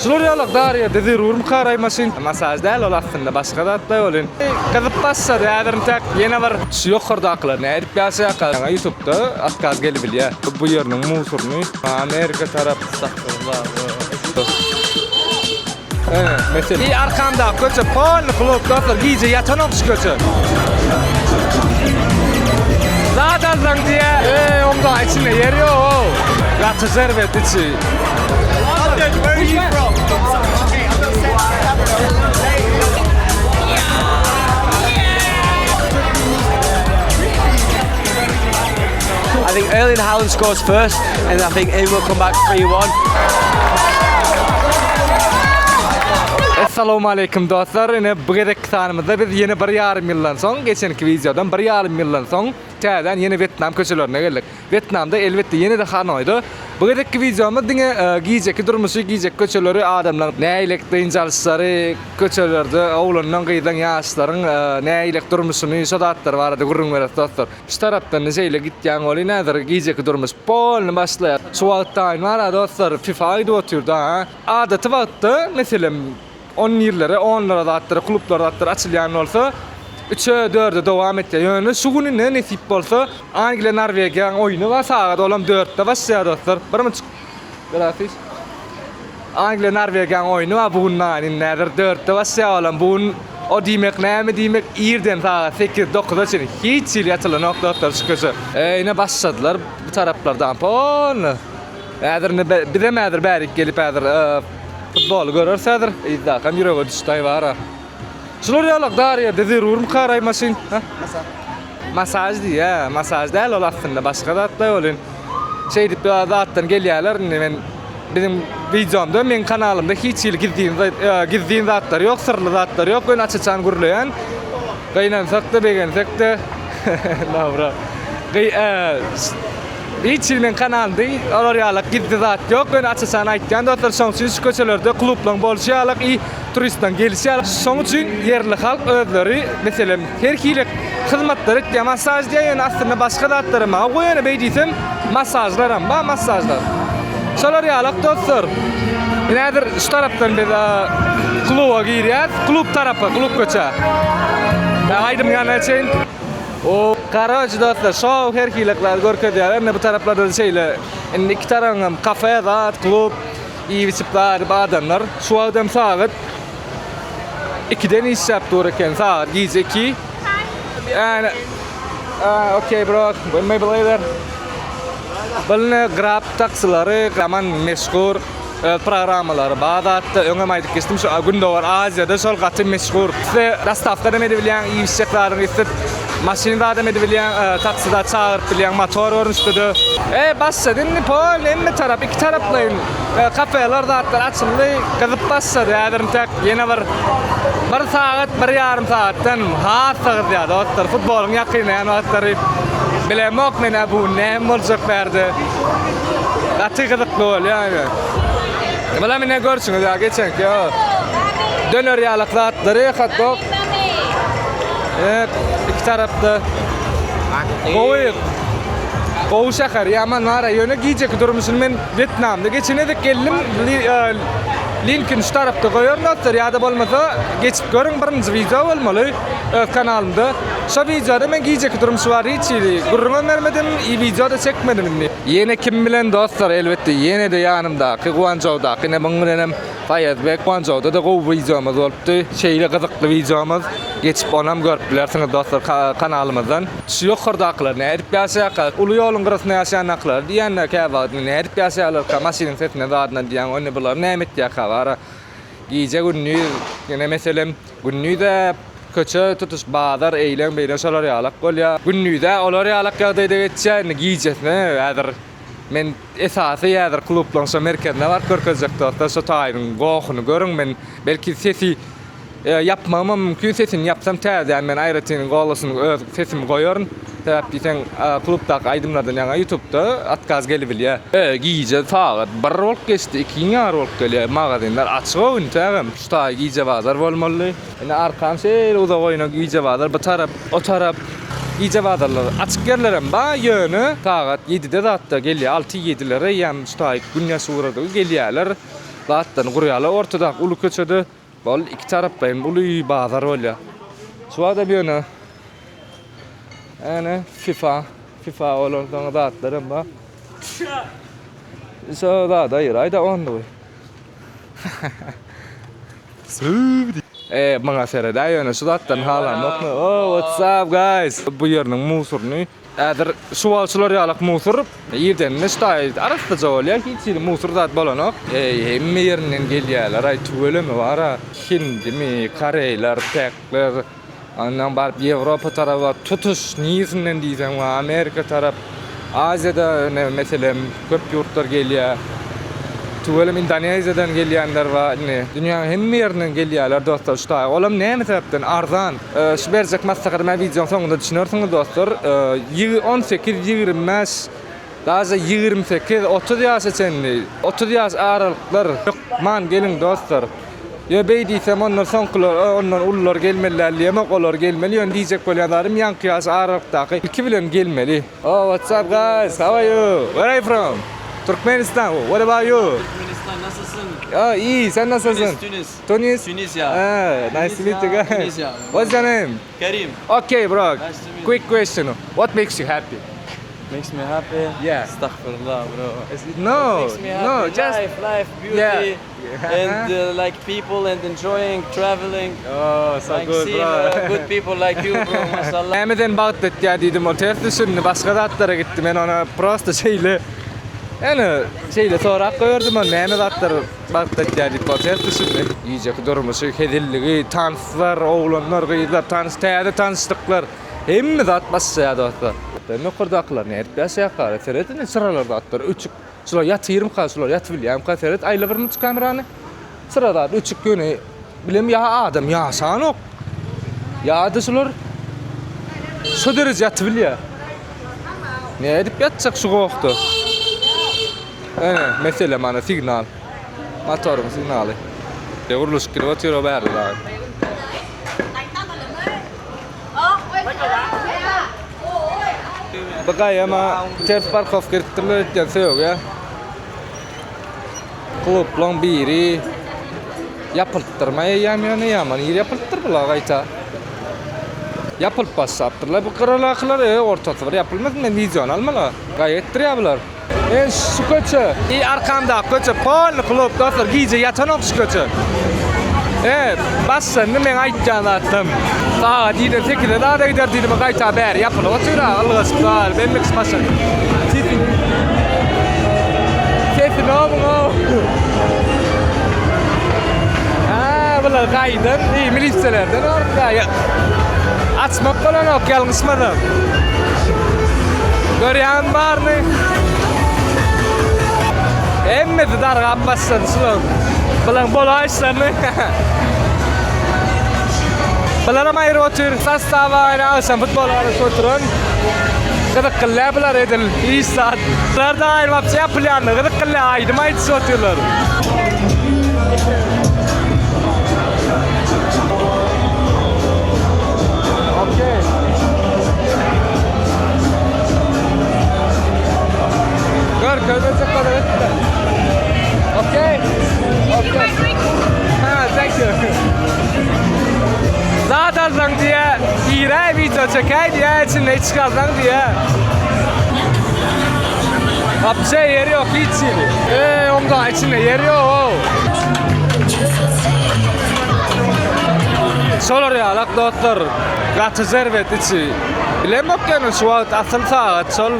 Şuraya darya dedi rurum karaymasın. Masaj değil ol aslında başka da atla olun. Kızıp bassa değerlerin tek yine var. Yukarıda akılır ne erip yasa yakar. YouTube'da atkaz gelip ya. Bu yerinin musurunu Amerika tarafı saklılar. Mesela iyi arkamda kötü pol kulüp dostlar giyce yatan olmuş kötü. Zaten diye onda içinde yer yok. Yatı zervet içi. Where are you from? Okay, I'm gonna say I think Erling Haaland scores first, and I think England will come back 3-1. Assalamu alaikum dostlar. Yine bu gedek tanımızda biz yeni 1,5 yıldan soň, geçenki videodan 1,5 yıldan soň täzeden yeni Vietnam köçelerine geldik. Vietnamda elbette yeni de Hanoy'da. Bu gedek videomuz diňe giyjek durmuşy, giyjek köçeleri adamlar näýlik dynjalçlary köçelerde awlandan gyýdan ýaşlaryň näýlik durmuşyny şodatlar barada gurrun beres dostlar. Şu tarapdan näçeýle gitýän oly näder giyjek durmuş polny başlaýar. Şu wagtda var dostlar FIFA aýdy oturda. Adaty wagtda meselem 10 ýerlere, 10'lara da atlar, klublara da atlar açylýan bolsa 3'e 4'e dowam etdi. Ýöne şu güni ne nesip bolsa Angliýa Norwegiýa oýuny we sagat olam 4'de başlaýar dostlar. Birmi grafiş. Angliýa Norwegiýa oýuny we bugün näder 4'de başlaýar olam. Bugün o diýmek näme diýmek ýerden sagat 8-9'da çyn hiç ýyl ýatylan noktalar çykyjy. Ýene başladylar bu taraplardan pol. Ädir bize mädir bärik gelip ädir futbol görürsedir, iddia kam ýürege düşdi bara. Şuraya darya dedi rurum karaymasın. Masaj diye, masaj değil ol aslında başka da atla olun. Şey dip zattan gelýärler, men bizim videomda, men kanalımda hiç ýyl gizdiğin zatlar yok, sırlı zatlar yok. Ben açıçan gurlayan. Gaýnansak da begensek de. Nabra. Hiç men kanalda oraya gizdi zat yok. Ben açıçan aýtýan dostlar soňsuz köçelerde klublaryň bolşýarlyk, turistden gelişýär. Şoň üçin yerli halk özleri meselem herkilik hyzmatlar etýär. Masaj diýen aslında başga zatlar ma goýany beýdisem masajlar hem masajlar. Şolar ýalak dostlar. Näder şu tarapdan biz kluba girýär, klub tarapy, klub köçe. Aýdym ýana çyn. O karaj dostlar, şow herkilikler görkezýär. Bu taraplarda şeýle iki tarafam kafe, zat, klub, ýygyçyplar, adamlar. Şu adam sagat 2'den iş yaptı oraya saat giyse 2. And okay bro, maybe later. Balne Grab taksileri, aman meşhur programmalar. Bağdat'ta öňe maýdyk geçdim şu günde var Aziýada şol gaty meşhur. Size dastavka da edilýän ýyşeklaryny istet. Maşinada da edilýän taksida çağırıp bilýän motor görnüşdi. Başladın pol emme tarap iki taraplayın. Kafeler zatlar açıldy. Gyzyp başlady. Ädirim tek ýene bir sagat, 1,5 sagatdan hasy ýa dostlar. Futboluň ýakyny ýa wagtlary bilemok mene bu näme boljak berdi. Gaty gyzykly bolýar. Bala mene görçüňiz ýa geçenki ýa. Döner ýalyk zatlary hatda iki tarapda Gowy şäher ýaman wara ýöne giyjek durmuşyny men Vietnamda geçenedek geldim linkini şu tarapda goýaryn dostlar ýa-da bolmasa geçip görüň birinji video bolmaly kanalymda. Şu videoda men giyjek durmuş bar hiç gurrun bermedim, videoda çekmedim. Ýene kim bilen dostlar elbetde ýene de ýanymda Guanzhou'da ne bilenem Faýazbek Guanzhou'da da gowy videomuz bolupdy. Şeýle gyzykly videomuz geçip onam görüp bilersiňiz dostlar kanalymyzdan. Şu ýokarda aklar nädip ýaşaýar, uly ýoluň gyrasynda ýaşaýan aklar diýende käbä nädip ýaşaýarlar, maşynyň sesine zatdan diýen onu bular näme etýär bara. Giyjek günni ýene meselem günnüde köçe tutuş bazar eýlen beýle şolar ýalak bolýar. Günnüde olar ýalak ýagdaýda geçýär, giyjekne ädir men esasy ýadyr klublaryň şu merkezinde bar görkezjek dostlar. Şu taýyryň goýuny görüň men belki sesi yapmam mümkün sesini yapsam täze yani men aýratyn golasyny öz sesimi goýaryn. Täp diýsen klubdaky aýdymlardan ýa YouTube'da atkaz gelip bilýär. Giyje sagat 1 bolup geçdi, 2 ýar bolup gelýär. Magazinler açyk öwün tägem. Şu taý giyje bazar bolmaly. Ene arkam şeýle uza goýuna giyje bazar, bu tarap, o tarap giyje bazarlar açyk yerler hem ba ýöne sagat 7'de zatda gelýär, 6-7'lere ýam şu taý gün ýaşurady gelýärler. Zaten gurýaly ortada uly köçede bol iki tarap beýim uly bazar bolýar. Şuada bir ýöne. Ene FIFA olardan zatlarym bar. So da ýyraýda ondy. Bana serede ýöne şu zatdan halan nokna. Oh, what's up guys? Bu ýerniň musurny äder suwalçylar ýalyk musur ýerden näştaý arasda jolýar hiç musur zat bolanok. Hemme ýerinden gelýärler. Ay tuwelemi bara. Hindimi, Koreýler, Tekler, andan barıp Ýewropa taraba tutuş niýetinden diýsem, Amerika tarap, Aziýada meselem köp ýurtlar gelýär. Tuwelem Indoneziýadan gelýänler we dünýäniň hemme ýerinden gelýärler dostlar. Şuta olam näme sebäpden arzan. Şu berjek maslahatma videoň soňunda düşünýärsiňiz dostlar. 18-25 daza 28-30 ýaş içinde 30 ýaş aralyklar man gelin dostlar. Ya beýdiýsem onlar soňkular ondan ullar gelmeliler, ýemek olar gelmeli ýön diýjek bolýarlarym ýanky ýaş aralykdaky iki bilen gelmeli. Oh, what's up guys? How are you? Where are you from? Turkmenistan. What about you? Turkmenistan nasılsın? Oh, iyi. Sen nasılsın? Tunis. Tunisia. Nice to meet you guys. Tunisia. What's your name? Karim. Okay, bro. Nice to meet you. Quick question. What makes you happy? Makes me happy. Yeah. Astaghfirullah, bro. No, Makes me happy. no, just life, beauty, Yeah. and like people and enjoying traveling. Oh, so like good, seeing bro. good people like you, bro. Maşallah. Emeden Bagdad diýdim, o ters düşündi, başga zatlara gitdim. Men ona prosta şeýle şeýle sorak gördüm, näme zatlar Bagdad diýip, o ters düşündi. Iýjek durmuşy, hedilligi, tanslar, oglanlar, gyzlar, täze tanışdyklar. Hemme zat başga dostlar. Ne kurdaklar, ne ýaşaýar, seretini sıralarda atlar, üçük. Şular ýatyrym ka, şular ýatybilýär, ka seret aýlabyryny kamerany. Sırada üçük göni bilem ya adam ýaşan ok. Ýa-da şular şu derece ýatybilýär. Ne edip ýatjak şu gowukdy. Mesele mana signal. Motoryň signaly. Degurluş kirip otyr o bäri da. Bagay ama ters parkow kiripdirler etken söýüg ya. Klublaň biri yapyltyrmaýar ýa-ni ýer yapyltyrdylar gaýta. Yapylyp başapdyrlar. Bu qıralaklar ortasy bir yapylmaz men vizion almalar. Gaýet dirýärler. Şu köçe, arkamda köçe pol klub dostlar giýje ýatanok şu köçe. Başsyndy men aýtjan zatym. Saat 7-8'de daha da gider dedim gaýta bär yapylyp otyra algyşlar ben mix başa. Kesin o. Bular gaýdyn, milisiýalardan orada. Açmak bolan ok ýalňysmadan. Görýän barmy? Emme de darga başsyn şular. Bilen bolaýşlarmy? Bular aýry otur, sastawa alsam futbolary oturun. Gıdıkkıllabylar edil, iyi saat. Bular da aýryp ýapylýarny, gıdıkkılla aýdym aýtsy oturlar. Okay. Gör, köydesi kadar ettiler. Okay. Thank you. Zaten zang diye ýere video çekay diye içinde çıkardan diye. Hapse yeri yok hiç. Ondan içinde yeri yok. Solar ýalak dostlar. Gatı zervet içi. Bilemok ýa-ni şu wagt asyl saat sol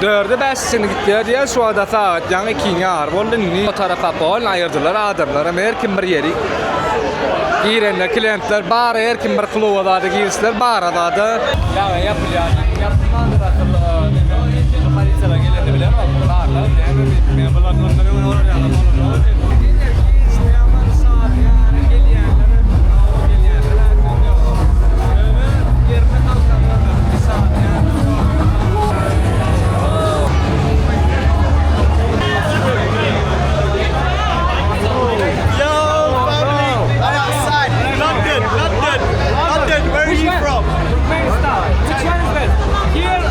4-5-sini gitdiler diýe şu wagda saat ýa-ni 2-nä ar boldy. O tarafa bol aýyrdylar adamlara her kim bir ýeri. Girenler klientler bar her kim bir kluba da girsler bar da. Ya yapylýar. Yapmady da polisiýa geldi bilen barlar. Men bular ondan oraya London. Where are you from? Turkmenistan. Which one is that? Here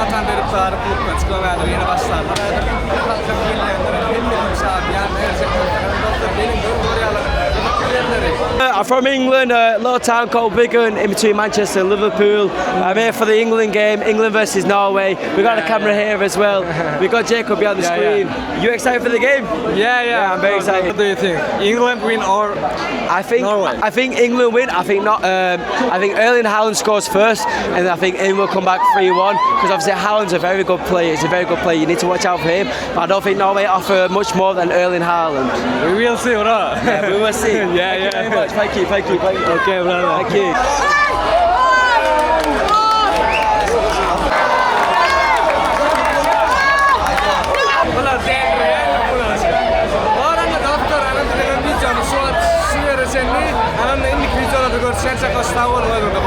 vatan verip tarih klubdan çıkamayanlar yine başlarlar. Kalkıp geliyenler, bilmiyorum saat yani gerçekten doktor benim oraya I'm from England, a little town called Wigan, in between Manchester and Liverpool. I'm here for the England game, England versus Norway. We got a camera here as well. We got Jacob behind the Yeah, screen. You excited for the game? Yeah, I'm very excited. What do you think? England win or Norway? I think England win. I think not. I think Erling Haaland scores first, and I think England will come back 3-1 because obviously Haaland's a very good player. He's a very good player. You need to watch out for him. But I don't think Norway offer much more than Erling Haaland. We will see, bro. Yeah, we will see. Yeah, Thank you yeah. very much. Thank you. Okay, brother. Thank you. Bunlar değerli. Oranda doktor, anam videonu şu an şu yere senli, anam da indik videonu da görsen çakastan olmadı da